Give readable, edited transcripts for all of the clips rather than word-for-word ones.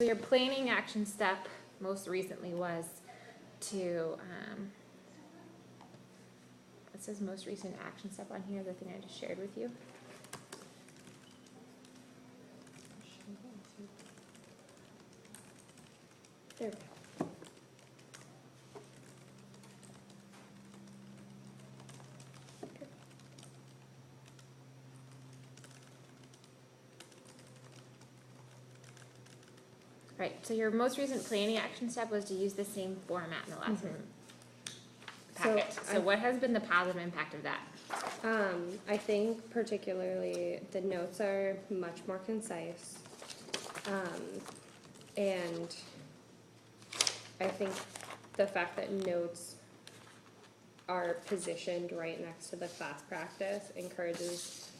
So your planning action step most recently was to, it says most recent action step on here, the thing I just shared with you. There we go. Right, so your most recent planning action step was to use the same format in the lesson packet. So what has been the positive impact of that? I think particularly the notes are much more concise. And I think the fact that notes are positioned right next to the class practice encourages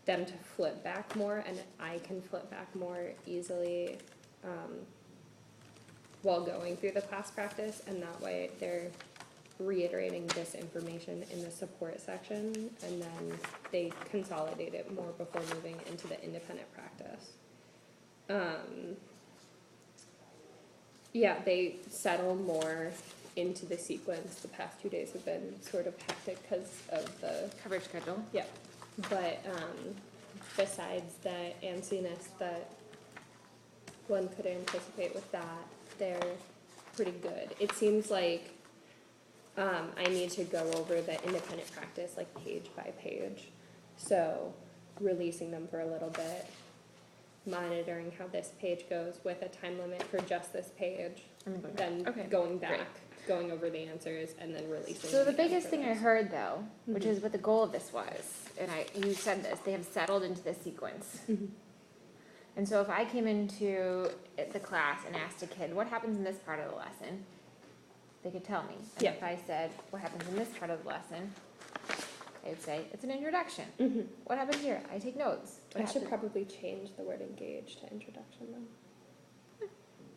them to flip back more, and I can flip back more easily while going through the class practice, and that way they're reiterating this information in the support section, and then they consolidate it more before moving into the independent practice. Yeah, they settle more into the sequence. The past 2 days have been sort of hectic because of the Coverage schedule? yeah, but besides the antsiness that one could anticipate with that, they're pretty good. It seems like I need to go over the independent practice like page by page. So releasing them for a little bit, monitoring how this page goes with a time limit for just this page, then going back, going over the answers, and then releasing. So the biggest thing I heard though, which is what the goal of this was, and you said this, they have settled into this sequence. And so if I came into the class and asked a kid, what happens in this part of the lesson? They could tell me. And if I said, what happens in this part of the lesson? They would say, it's an introduction. What happened here? I take notes. I should probably change the word engage to introduction then.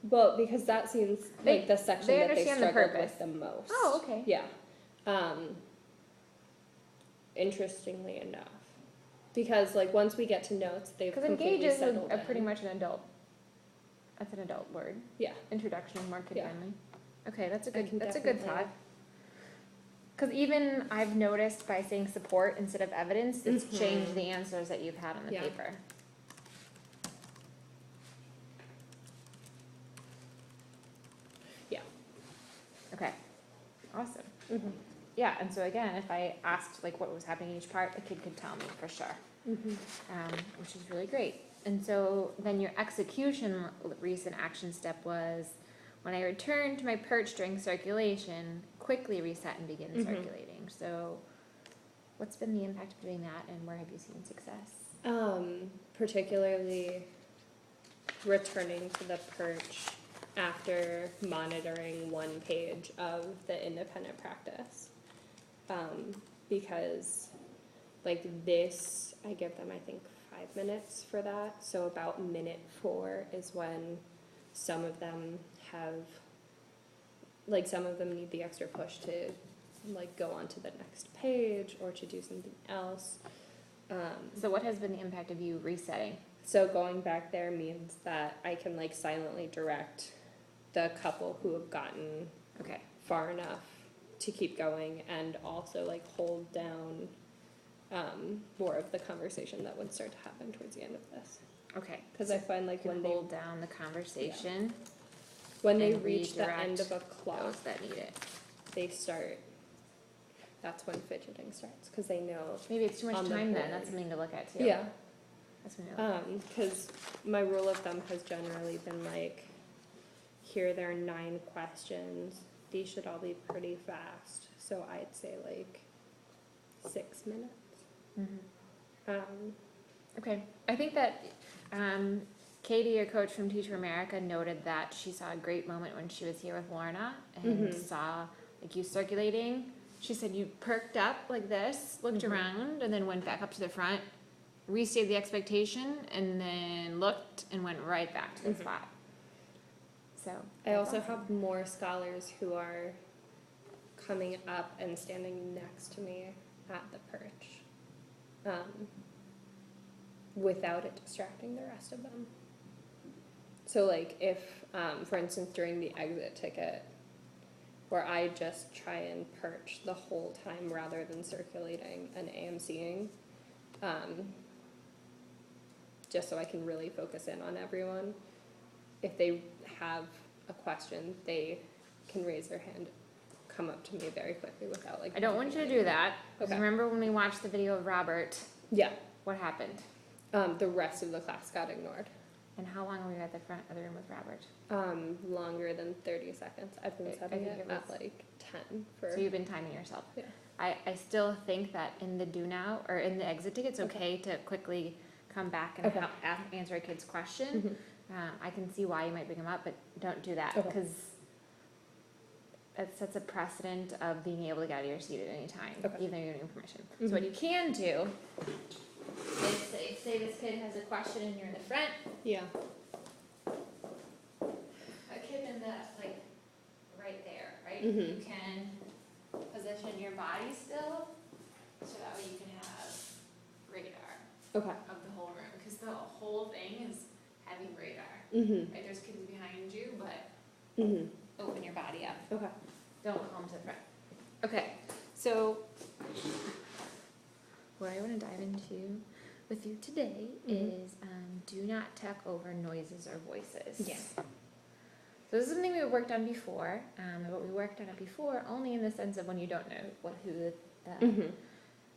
Well, because that seems like the section that they struggled with the most. Oh, okay. Yeah. Interestingly enough. Because like once we get to notes, they've completely settled in. Engage is pretty much an adult. That's an adult word. Yeah. Introduction is more kid friendly. Okay, that's a good definitely thought. Because even I've noticed by saying support instead of evidence, it's changed the answers that you've had on the paper. Yeah. Okay. Awesome. Yeah, and so again, if I asked like what was happening in each part, a kid could tell me for sure, which is really great. And so then your execution recent action step was, when I return to my perch during circulation, quickly reset and begin circulating. So what's been the impact of doing that, and where have you seen success? Particularly returning to the perch after monitoring one page of the independent practice. Because like this, I give them, I think, 5 minutes for that. So about minute 4 is when some of them need the extra push to like go on to the next page or to do something else. So what has been the impact of you resetting? So going back there means that I can like silently direct the couple who have gotten far enough to keep going, and also like hold down more of the conversation that would start to happen towards the end of this. Okay. Because I find like when they hold down the conversation, when they reach the end of a clock, those that need it, they start. That's when fidgeting starts, because they know maybe it's too much time. Then that's something to look at too. Yeah. That's something to look at. Because my rule of thumb has generally been like, here there are 9 questions. These should all be pretty fast. So I'd say like 6 minutes. Okay. I think that Katie, your coach from Teacher America, noted that she saw a great moment when she was here with Lorna and saw like you circulating. She said you perked up like this, looked around, and then went back up to the front, restated the expectation, and then looked and went right back to the spot. So I also have more scholars who are coming up and standing next to me at the perch, without it distracting the rest of them. So like if, for instance, during the exit ticket, where I just try and perch the whole time rather than circulating and AMCing, just so I can really focus in on everyone. If they have a question, they can raise their hand, come up to me very quickly without like. I don't want you to do that, because Okay. remember when we watched the video of Robert, Yeah, what happened? the rest of the class got ignored. And how long were you at the front of the room with Robert? Longer than 30 seconds. I've been I setting think it it at was- like 10 for. So you've been timing yourself. Yeah. I still think that in the do now, or in the exit ticket, it's okay to quickly come back and Okay. answer a kid's question. Mhm. I can see why you might bring them up, but don't do that, Okay. because it sets a precedent of being able to get out of your seat at any time, Okay. even though you're giving permission. So what Mhm. you can do is say this kid has a question and you're in the front, Yeah. a kid in the, like, right there, right? Mhm. You can position your body still, so that way you can have radar Okay. of the whole room, because the whole thing is having radar. Mhm. Right, there's kids behind you, but Mhm. open your body up. Okay. Don't come to the front. Okay, so what I want to dive into with you today Mhm. is do not talk over noises or voices. Yes. So this is something we've worked on before, but we worked on it before only in the sense of when you don't know who the Mhm.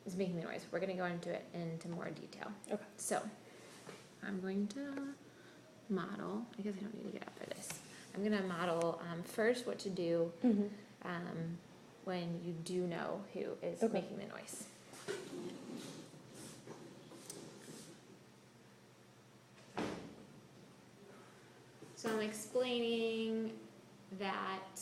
is making the noise. We're going to go into it into more detail. Okay. So I'm going to model. I guess I don't need to get up for this. I'm going to model first what to do Mhm. when you do know who is Okay. making the noise. So I'm explaining that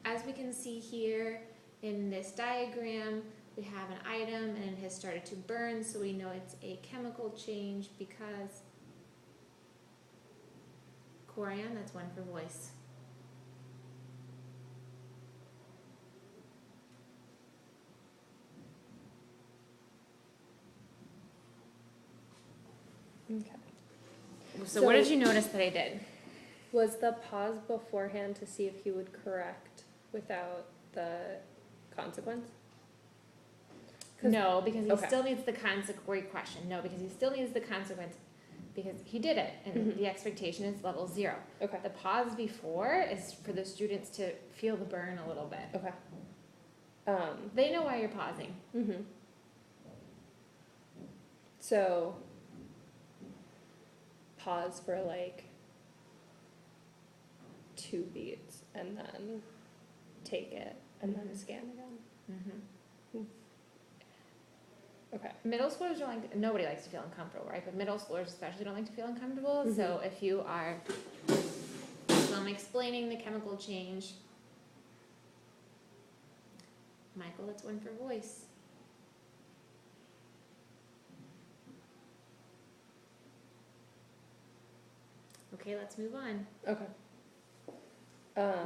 as we can see here in this diagram, we have an item and it has started to burn, so we know it's a chemical change because Corian, that's one for voice. Okay. So what did So- you notice that I did? Was the pause beforehand to see if he would correct without the consequence? 'Cause- No, because he okay. still needs the consequence. Great question. No, because he still needs the consequence because he did it, and Mhm. the expectation is level 0. Okay. The pause before is for the students to feel the burn a little bit. Okay. They know why you're pausing. Mhm. So pause for like 2 beats and then take it and then Mhm. scan again. Okay. Middle schoolers don't like. Nobody likes to feel uncomfortable, right? But middle schoolers especially don't like to feel uncomfortable. So Mhm. if you are, so I'm explaining the chemical change. Michael, that's one for voice. Okay, let's move on. Okay.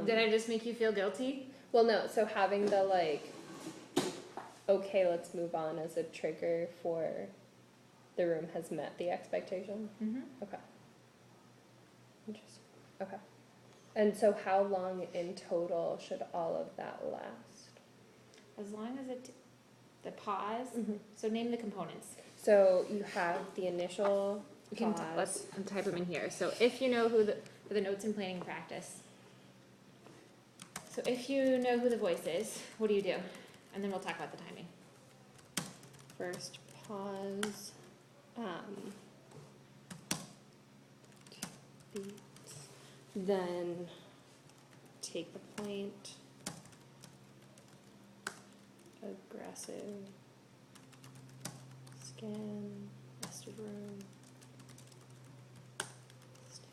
Did I just make you feel guilty? Well, no. So having the like, okay, let's move on as a trigger for the room has met the expectation. Mm-hmm. Okay. Interesting. Okay. And so how long in total should all of that last? As long as the pause. Mm-hmm. So name the components. So you have the initial You can pause. let's type them in here. So if you know who for the notes and planning practice. So if you know who the voice is, what do you do? And then we'll talk about the timing. First pause. 2 beats. Then take the point. Aggressive. Scan. Rested room. Stay.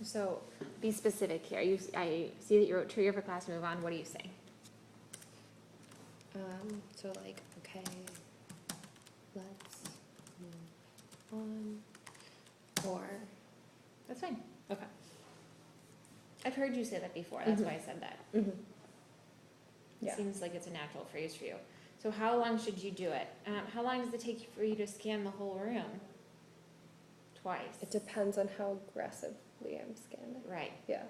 So be specific here. I see that you wrote trigger for class move on. What are you saying? So like, okay, let's move on. Or, That's fine. okay. I've heard you say that before, that's why I said that. Mm-hmm. It Yeah. seems like it's a natural phrase for you. So how long should you do it? How long does it take for you to scan the whole room? Twice. It depends on how aggressively I'm scanning. Right. Yeah.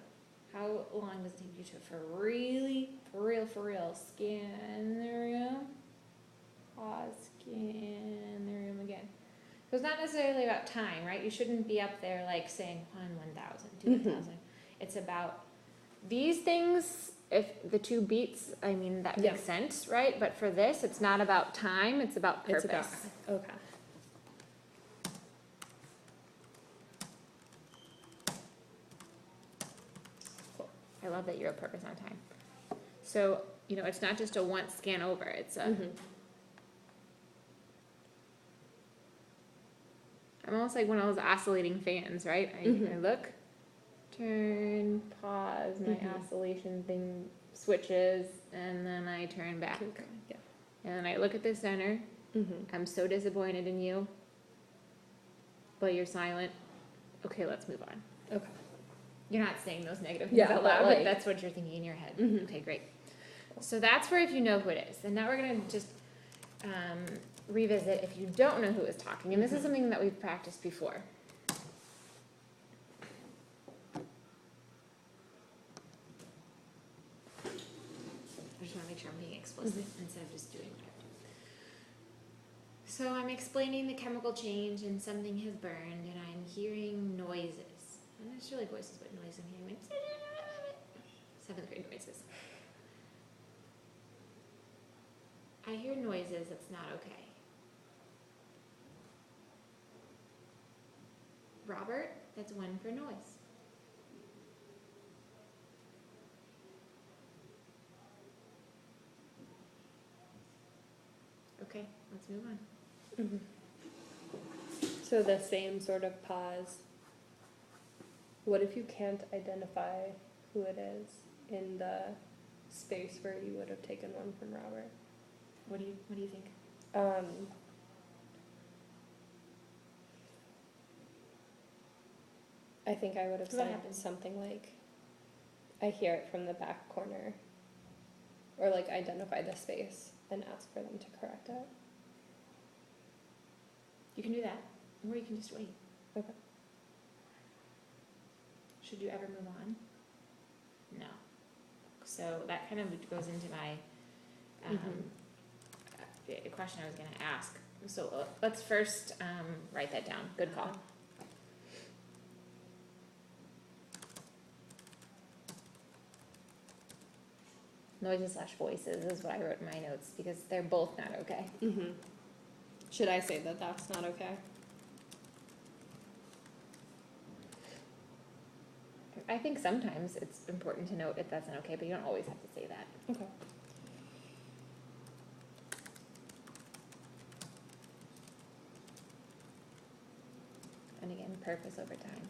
How long does it take you to for real, scan the room? Pause, scan the room again. So it's not necessarily about time, right? You shouldn't be up there like saying 1,000, 2,000. It's about these things. If the two beats, I mean, that makes sense, right? But for this, it's not about time, it's about purpose. It's about, okay. Cool. I love that you're a purpose on time. So, it's not just a once scan over, it's a, I'm almost like one of those oscillating fans, right? I look, turn, pause, my oscillation thing switches, and then I turn back. Yeah. And then I look at the center. I'm so disappointed in you, but you're silent. Okay, let's move on. Okay. You're not saying those negative things out loud, but that's what you're thinking in your head. Okay, great. So that's for if you know who it is. And now we're going to just revisit if you don't know who is talking. And this is something that we've practiced before. I just want to make sure I'm being explicit instead of just doing whatever. So I'm explaining the chemical change and something has burned and I'm hearing noises. And there's really voices, but noise I'm hearing. 7th grade noises. I hear noises, it's not okay. Robert, that's 1 for noise. Okay, let's move on. So the same sort of pause. What if you can't identify who it is in the space where you would have taken 1 from Robert? What do you think? I think I would have What said happens? something like, I hear it from the back corner. Or like identify the space and ask for them to correct it. You can do that, or you can just wait. Okay. Should you ever move on? No. So that kind of goes into my question I was going to ask. So let's first write that down. Good call. Noises / voices is what I wrote in my notes because they're both not okay. Should I say that that's not okay? I think sometimes it's important to note if that's not okay, but you don't always have to say that. Okay. And again, purpose over time.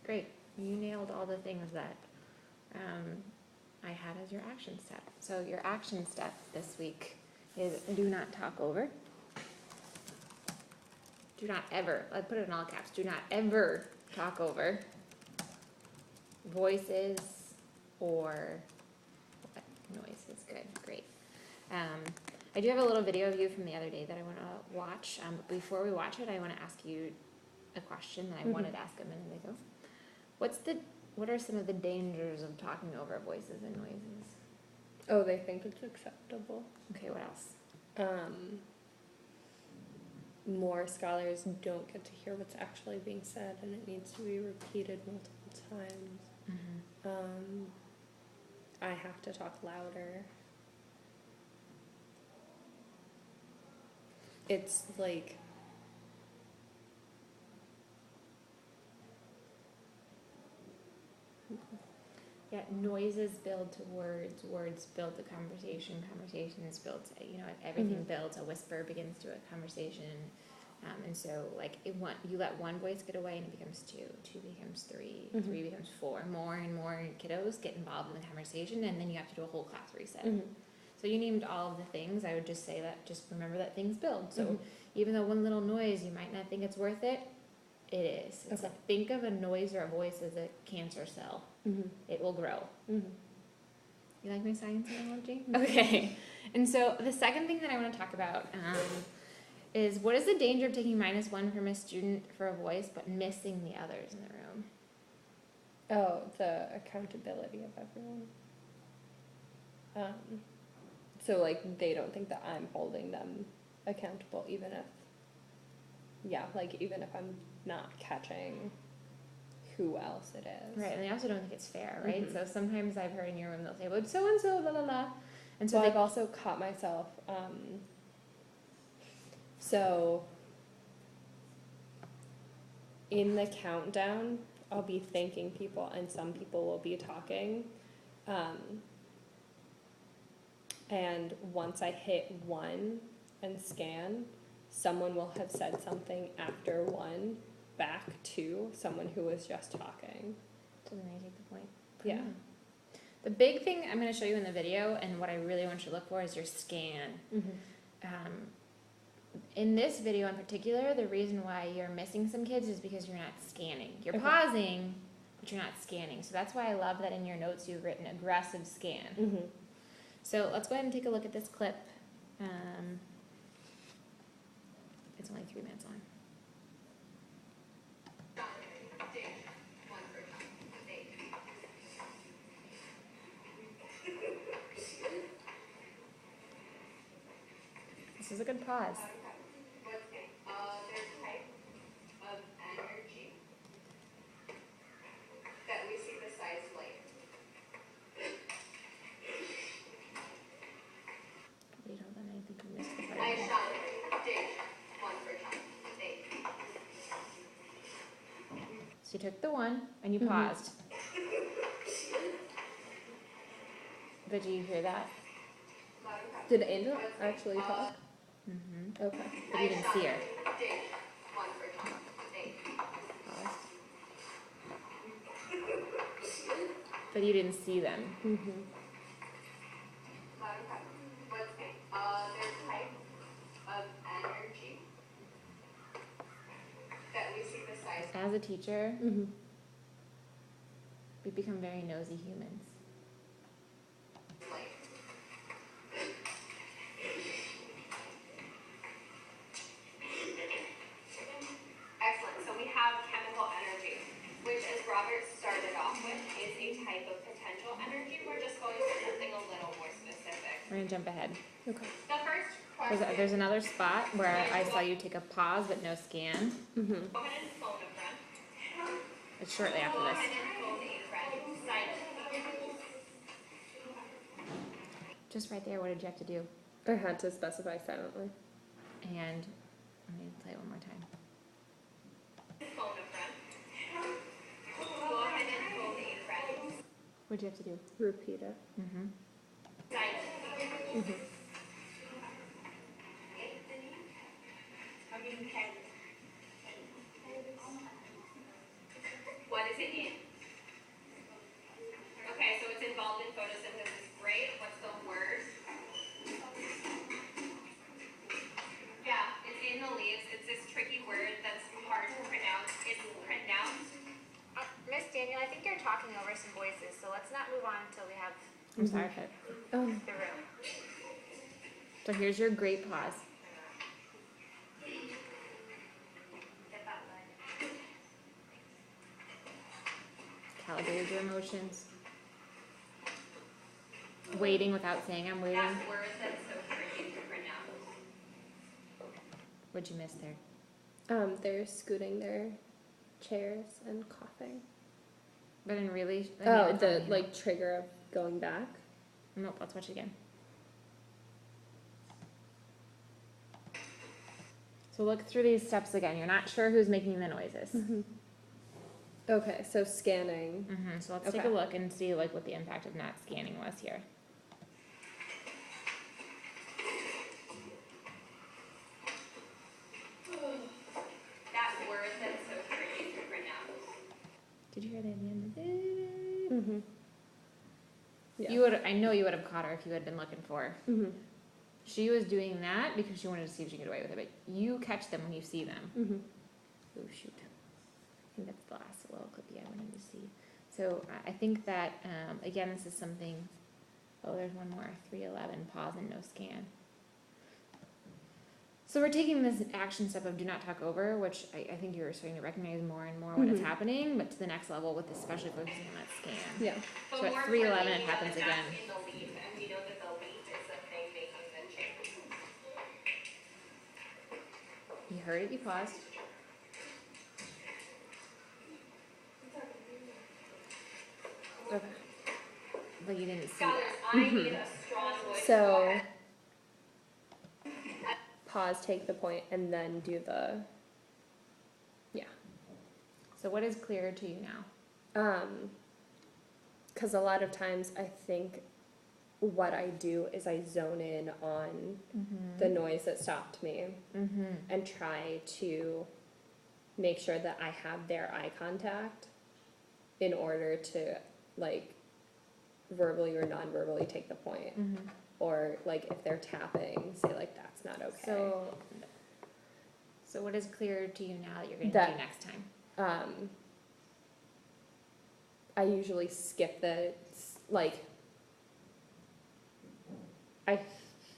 Great. You nailed all the things that I had as your action step. So your action step this week is do not talk over. Do not ever, I put it in all caps, do not ever talk over voices or noises. Good, great. I do have a little video of you from the other day that I want to watch. But before we watch it, I want to ask you a question that I wanted to ask a minute ago. What are some of the dangers of talking over voices and noises? Oh, they think it's acceptable. Okay, what else? More scholars don't get to hear what's actually being said, and it needs to be repeated multiple times. I have to talk louder. It's like Yeah, noises build to words, words build to conversation, conversations build to, everything builds, a whisper begins to a conversation. And so like you let one voice get away and it becomes two, two becomes three, three becomes four, more and more kiddos get involved in the conversation, and then you have to do a whole class reset. So you named all of the things. I would just say that, just remember that things build. So even though one little noise, you might not think it's worth it, it is. It's like, think of a noise or a voice as a cancer cell. It will grow. You like my science analogy? Okay. And so the second thing that I want to talk about is, what is the danger of taking -1 from a student for a voice but missing the others in the room? Oh, the accountability of everyone. So like they don't think that I'm holding them accountable, even if I'm not catching who else it is. Right, and they also don't think it's fair, right? So sometimes I've heard in your room they'll say, well, so and so, la la la. And so I've also caught myself. So in the countdown, I'll be thanking people, and some people will be talking. And once I hit 1 and scan, someone will have said something after 1 back to someone who was just talking. So then I take the point. Yeah. The big thing I'm going to show you in the video, and what I really want you to look for, is your scan. In this video in particular, the reason why you're missing some kids is because you're not scanning. You're pausing, but you're not scanning. So that's why I love that in your notes you've written aggressive scan. So let's go ahead and take a look at this clip. It's only 3 minutes long. This is a good pause. Their type of energy that we see besides light. Wait, hold on, I think we missed the part. I shall dig 1 for John. Dig. So you took the 1 and you paused. Did you hear that? Did Angel actually talk? Okay. But you didn't see her. Dig 1 for John. Dig. Paused. But you didn't see them. What's their type of energy that we see besides As a teacher, we become very nosy humans. light. Excellent. So we have chemical energy, which, as Robert started off with, is a type of potential energy. We're just going for something a little more specific. We're gonna jump ahead. Okay. The first question. There's another spot where I saw you take a pause but no scan. Go ahead and phone a friend. It's shortly after Go this. ahead and phone a friend. Silent. Just right there, what did you have to do? I had to specify silently. And I'm gonna play it one more time. Phone a friend. Go ahead and phone a friend. What did you have to do? Repeat it. Silent. What is it in? Okay, so it's involved in photosynthesis. Great. What's the word? Yeah, it's in the leaves. It's this tricky word that's hard to pronounce. It's pronounced. Miss Daniel, I think you're talking over some voices, so let's not move on until we have I'm sorry, Pip. Oh. the room. So here's your great pause. Get that line. Calibrated your emotions. Waiting without saying I'm waiting. That word that's so tricky to pronounce. What'd you miss there? They're scooting their chairs and coughing. But in really... The trigger of going back. Nope, let's watch it again. So look through these steps again. You're not sure who's making the noises. Okay, so scanning. So let's take a Okay. look and see like what the impact of not scanning was here. That word that's so tricky to pronounce. Did you hear that at the end of it? Mm-hmm. Yeah. You would, I know you would have caught her if you had been looking for her. Mm-hmm. She was doing that because she wanted to see if she could get away with it, but you catch them when you see them. Mm-hmm. Oh shoot. I think that's the last little clippy I wanted to see. So I think that, again, this is something, oh, there's one more, 311, pause and no scan. So we're taking this action step of do not talk over, which I think you're starting to recognize more and more when it's Mhm. happening, but to the next level with especially focusing on that scan. Yeah. But So at more 311 importantly, it happens we know that again. that's in the leaf, and we know that the leaf is the thing making the change. You heard it, you paused. Okay. But you didn't see Scholars, that. I need a strong voice. So pause, take the point, and then do the. Yeah. So what is clear to you now? Because a lot of times I think what I do is I zone in on the noise that stopped me Mm-hmm. and try to make sure that I have their eye contact in order to like verbally or non-verbally take the point. Mm-hmm. Or like if they're tapping, say like that's not okay. So what is clear to you now that you're going to That- do next time? I usually skip the like. I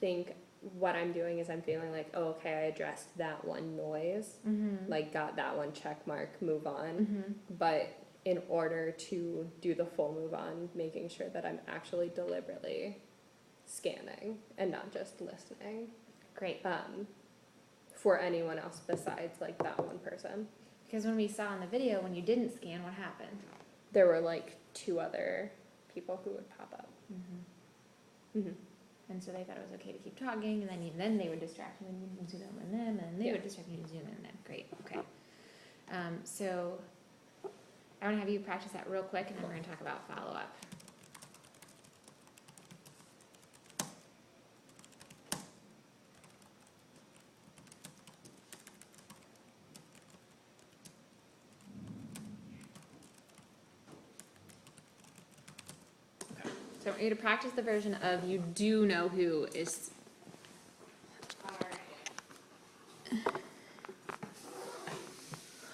think what I'm doing is I'm feeling like, oh, okay, I addressed that one noise, Mm-hmm. like got that one check mark, move on. Mm-hmm. But in order to do the full move on, making sure that I'm actually deliberately scanning and not just listening. Great. For anyone else besides like that one person. Because when we saw in the video, when you didn't scan, what happened? There were like 2 other people who would pop up. Mm-hmm. Mm-hmm. And so they thought it was okay to keep talking, and then even then they would distract you and you would zoom in on them, and then they Yeah. would distract you and zoom in on them. Great. Okay. So I want to have you practice that real quick, and then we're going to talk about follow up. So I want you to practice the version of you do know who is.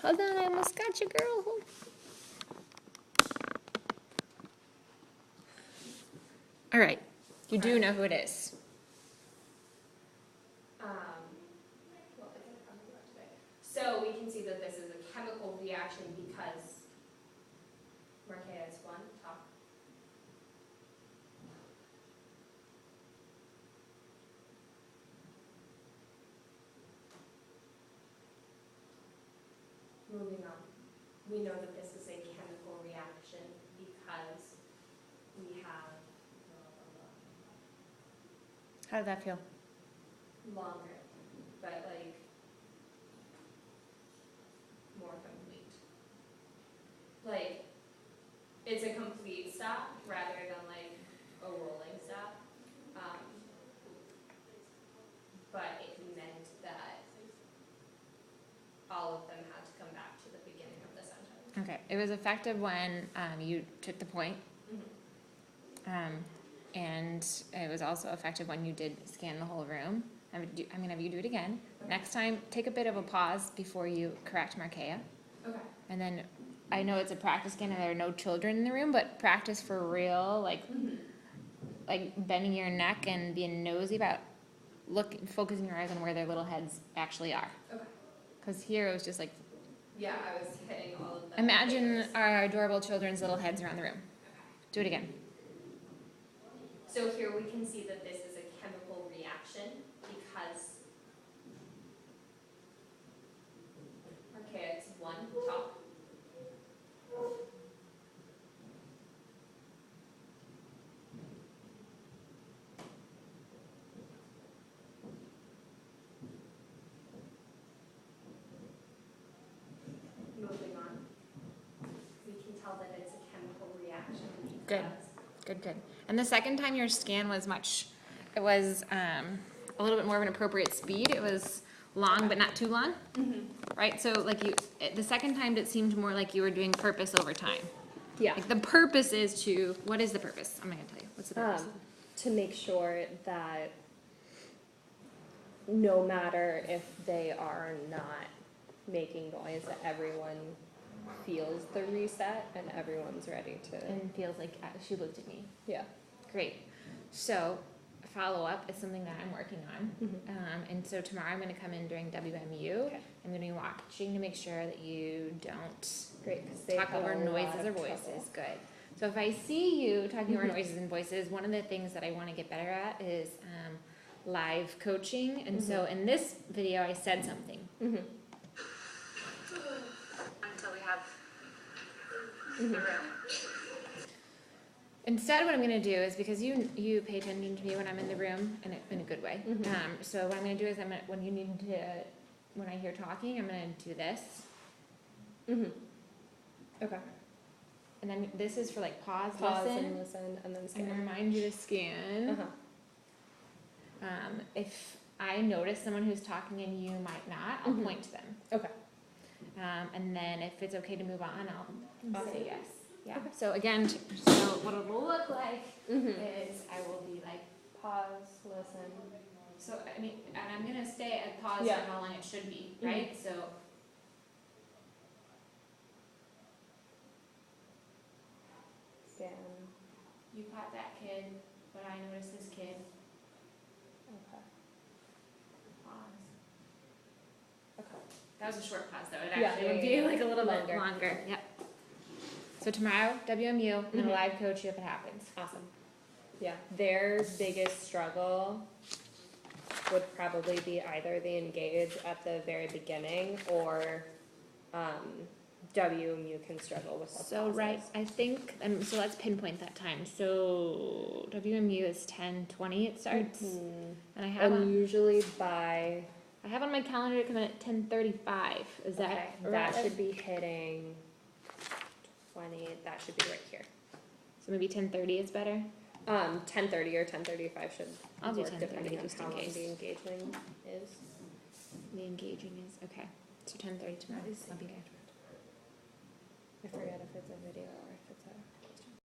Hold on, I almost got you, girl. All right, you do know who it is. So we can see that this is a chemical reaction because Markeia is one, talk. Moving on. We know that this is a chemical reaction because we have How did that feel? longer, but like more complete. Like, it's a complete stop rather than like a rolling stop. But it meant that all of them had to come back to the beginning of the sentence. Okay, it was effective when you took the point, and it was also effective when you did scan the whole room. I'm gonna have you do it again. Next time, take a bit of a pause before you correct Markeia. Okay. And then, I know it's a practice scan and there are no children in the room, but practice for real, like bending your neck and being nosy about focusing your eyes on where their little heads actually are. Okay. Because here it was just like, Yeah, I was hitting all of them. imagine our adorable children's little heads around the room. Do it again. So here we can see that this is a chemical reaction because Markeia, one, talk. Moving on. Good, good, good. And the second time your scan was it was a little bit more of an appropriate speed. It was long, but not too long. Right? So like the second time it seemed more like you were doing purpose over time. Yeah. Like the purpose is what is the purpose? I'm not gonna tell you. What's the purpose? To make sure that no matter if they are not making noise, that everyone feels the reset and everyone's ready to. And feels like she looked at me. Yeah. Great. So follow up is something that I'm working on. Mm-hmm. And so tomorrow I'm going to come in during WMU. Okay. I'm going to be watching to make sure that you don't Great, because they talk over noises or voices. Good. So if I see you talking over noises and voices, one of the things that I want to get better at is live coaching. And so in this video, I said something. Mm-hmm. Until we have the room. Instead, what I'm going to do is, because you pay attention to me when I'm in the room in a good way. So what I'm going to do is when I hear talking, I'm going to do this. Okay. And then this is for like pause Pause listen. and listen, and then I'm scan. going to remind you to scan. If I notice someone who's talking and you might not, I'll point to them. Okay. And then if it's okay to move on, I'll say Awesome. yes. Yeah. So again, so what it will look like is I will be like, Pause, listen. so I mean, and I'm gonna stay at pause Yeah. for how long it should be, right? So Scan. you caught that kid, but I noticed this kid. Okay. Pause. Okay. That was a short pause though. It Yeah, actually yeah, would yeah, be yeah. like a little Longer. bit longer. Yep. So tomorrow, WMU, I'm gonna live coach you if it happens. Awesome. Yeah, their biggest struggle would probably be either the engage at the very beginning or WMU can struggle with the So pauses. right, I think, so let's pinpoint that time. So WMU is 10:20 it starts, Mhm. and I have And usually by on my calendar to come in at 10:35. Is that okay, right? that should be hitting 20. That should be right here. So maybe 10:30 is better. 10:30 or 10:35 should I'll do work 10:30 depending on just in how long case. the engagement is. The engaging is okay. So 10:30 tomorrow. I'll be there. I forget if it's a video or